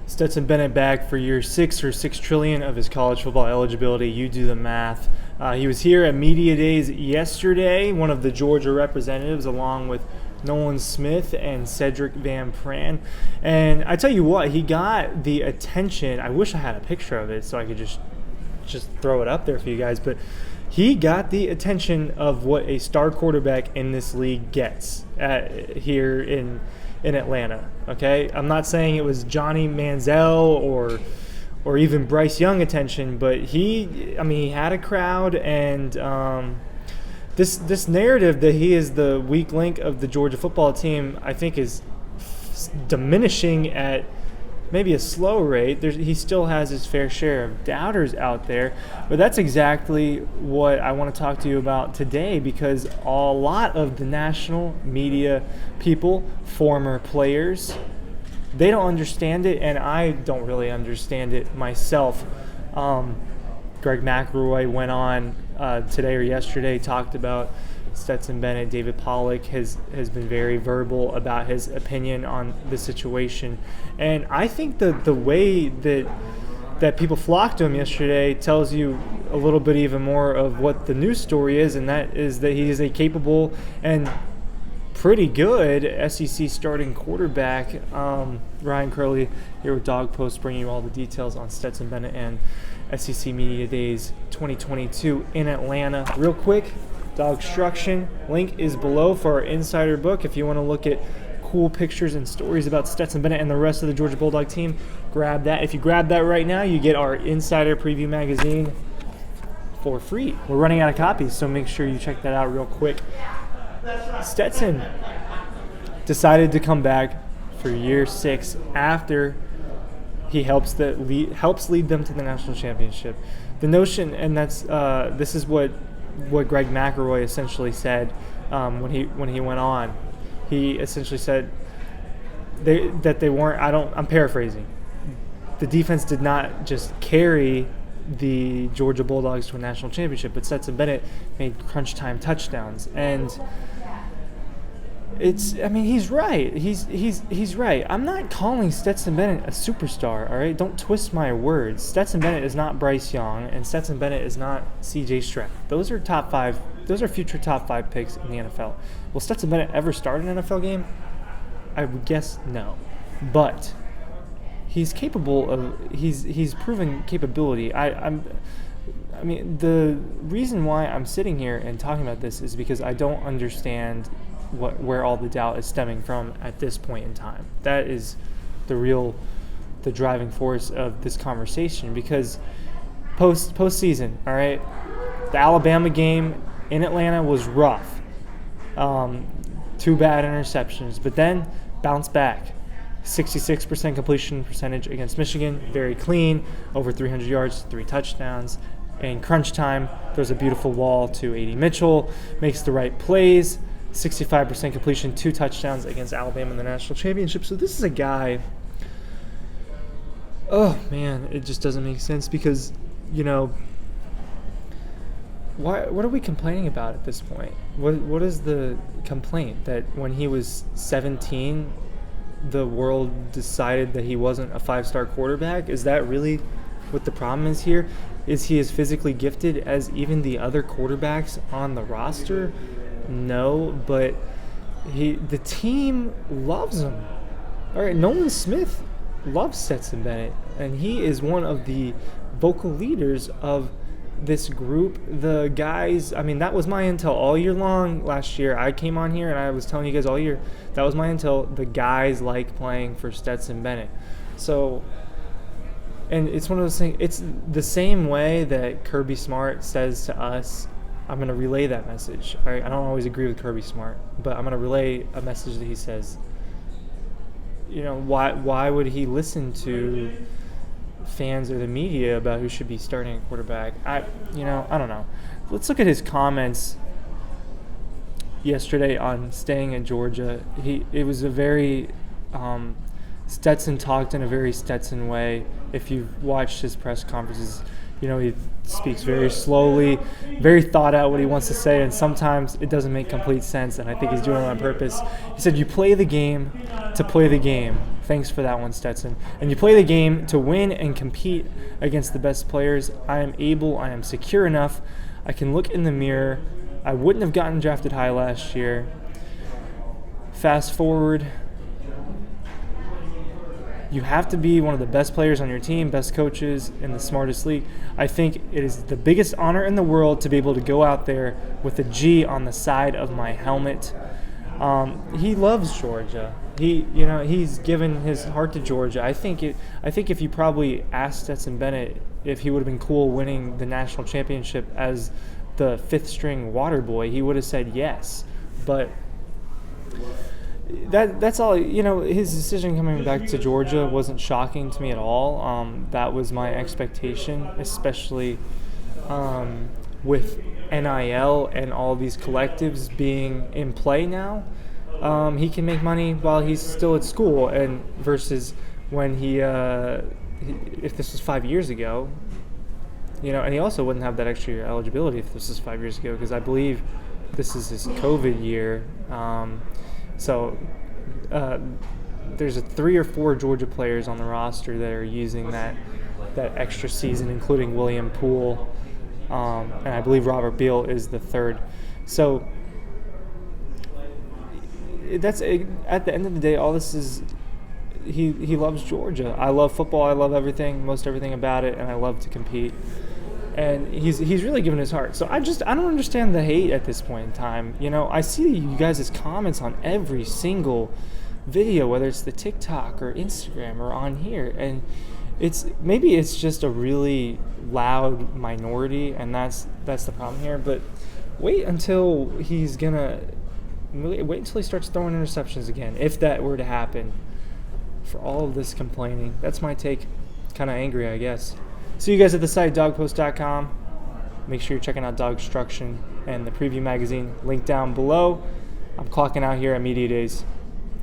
Stetson Bennett back for year 6 or 6 trillion of his college football eligibility. You do the math. He was here at Media Days yesterday, one of the Georgia representatives, along with Nolan Smith and Cedric Van Pran. And I tell you what, he got the attention. I wish I had a picture of it so I could just throw it up there for you guys. But he got the attention of what a star quarterback in this league gets here in Atlanta. Okay, I'm not saying it was Johnny Manziel or even Bryce Young attention, but he had a crowd, and this narrative that he is the weak link of the Georgia football team, I think, is diminishing at maybe a slow rate. He still has his fair share of doubters out there, but that's exactly what I want to talk to you about today, because a lot of the national media people, former players, they don't understand it, and I don't really understand it myself. Greg McElroy went on today or yesterday, talked about Stetson Bennett. David Pollack has been very verbal about his opinion on the situation. And I think that the way that people flocked to him yesterday tells you a little bit even more of what the news story is, and that is that he is a capable and pretty good SEC starting quarterback. Ryan Curley here with Dog Post, bringing you all the details on Stetson Bennett and SEC Media Days 2022 in Atlanta. Real quick, DAWGSTRUCTION link is below for our insider book. If you want to look at cool pictures and stories about Stetson Bennett and the rest of the Georgia Bulldog team, grab that. If you grab that right now, you get our Insider Preview magazine for free. We're running out of copies, so make sure you check that out real quick. Stetson decided to come back for year 6 after he helps lead them to the national championship. The notion, and that's this is what Greg McElroy essentially said when he went on. He essentially said that they weren't. I'm paraphrasing. The defense did not just carry the Georgia Bulldogs to a national championship, but Stetson Bennett made crunch time touchdowns, and he's right. He's right. I'm not calling Stetson Bennett a superstar, all right? Don't twist my words. Stetson Bennett is not Bryce Young, and Stetson Bennett is not C.J. Stroud. Those are top 5. Those are future top 5 picks in the NFL. Will Stetson Bennett ever start an NFL game? I would guess no. But he's capable of. He's proven capability. The reason why I'm sitting here and talking about this is because I don't understand where all the doubt is stemming from at this point in time. That is the driving force of this conversation, because postseason, all right, the Alabama game in Atlanta was rough. 2 bad interceptions, but then bounced back. 66% completion percentage against Michigan, very clean, over 300 yards, 3 touchdowns. In crunch time, throws a beautiful wall to A.D. Mitchell, makes the right plays, 65% completion, 2 touchdowns against Alabama in the national championship. So this is a guy, oh man, it just doesn't make sense, because, what are we complaining about at this point? What is the complaint? That when he was 17, the world decided that he wasn't a 5-star quarterback? Is that really what the problem is here? Is he as physically gifted as even the other quarterbacks on the roster? No, but the team loves him. All right, Nolan Smith loves Stetson Bennett, and he is one of the vocal leaders of this group. The guys, that was my intel all year long last year. I came on here and I was telling you guys all year, that was my intel. The guys like playing for Stetson Bennett. So, and it's one of those things, it's the same way that Kirby Smart says to us, I'm going to relay that message. All right, I don't always agree with Kirby Smart, but I'm going to relay a message that he says. Why would he listen to fans or the media about who should be starting a quarterback? I don't know. Let's look at his comments yesterday on staying in Georgia. It was a very Stetson talked in a very Stetson way. If you've watched his press conferences, He speaks very slowly, very thought out what he wants to say, and sometimes it doesn't make complete sense, and I think he's doing it on purpose. He said, you play the game to play the game. Thanks for that one, Stetson. And you play the game to win and compete against the best players. I am secure enough. I can look in the mirror. I wouldn't have gotten drafted high last year. Fast forward, you have to be one of the best players on your team, best coaches in the smartest league. I think it is the biggest honor in the world to be able to go out there with a G on the side of my helmet. He loves Georgia. He's given his heart to Georgia. I think if you probably asked Stetson Bennett if he would have been cool winning the national championship as the fifth string water boy, he would have said yes. But that's all. His decision coming back to Georgia wasn't shocking to me at all. That was my expectation, especially with NIL and all these collectives being in play now. He can make money while he's still at school, and versus when if this was 5 years ago, and he also wouldn't have that extra year eligibility if this was 5 years ago, because I believe this is his COVID year. So there's 3 or 4 Georgia players on the roster that are using that extra season, including William Poole, and I believe Robert Beal is the third. So that's at the end of the day, all this is. He loves Georgia. I love football. I love most everything about it, and I love to compete. And he's really given his heart. So I don't understand the hate at this point in time. I see you guys' comments on every single video, whether it's the TikTok or Instagram or on here, and maybe it's just a really loud minority, and that's the problem here. But wait until he starts throwing interceptions again, if that were to happen. For all of this complaining, that's my take. Kind of angry, I guess. See you guys at the site, dawgpost.com. Make sure you're checking out DAWGSTRUCTION and the preview magazine. Link down below. I'm clocking out here at Media Days.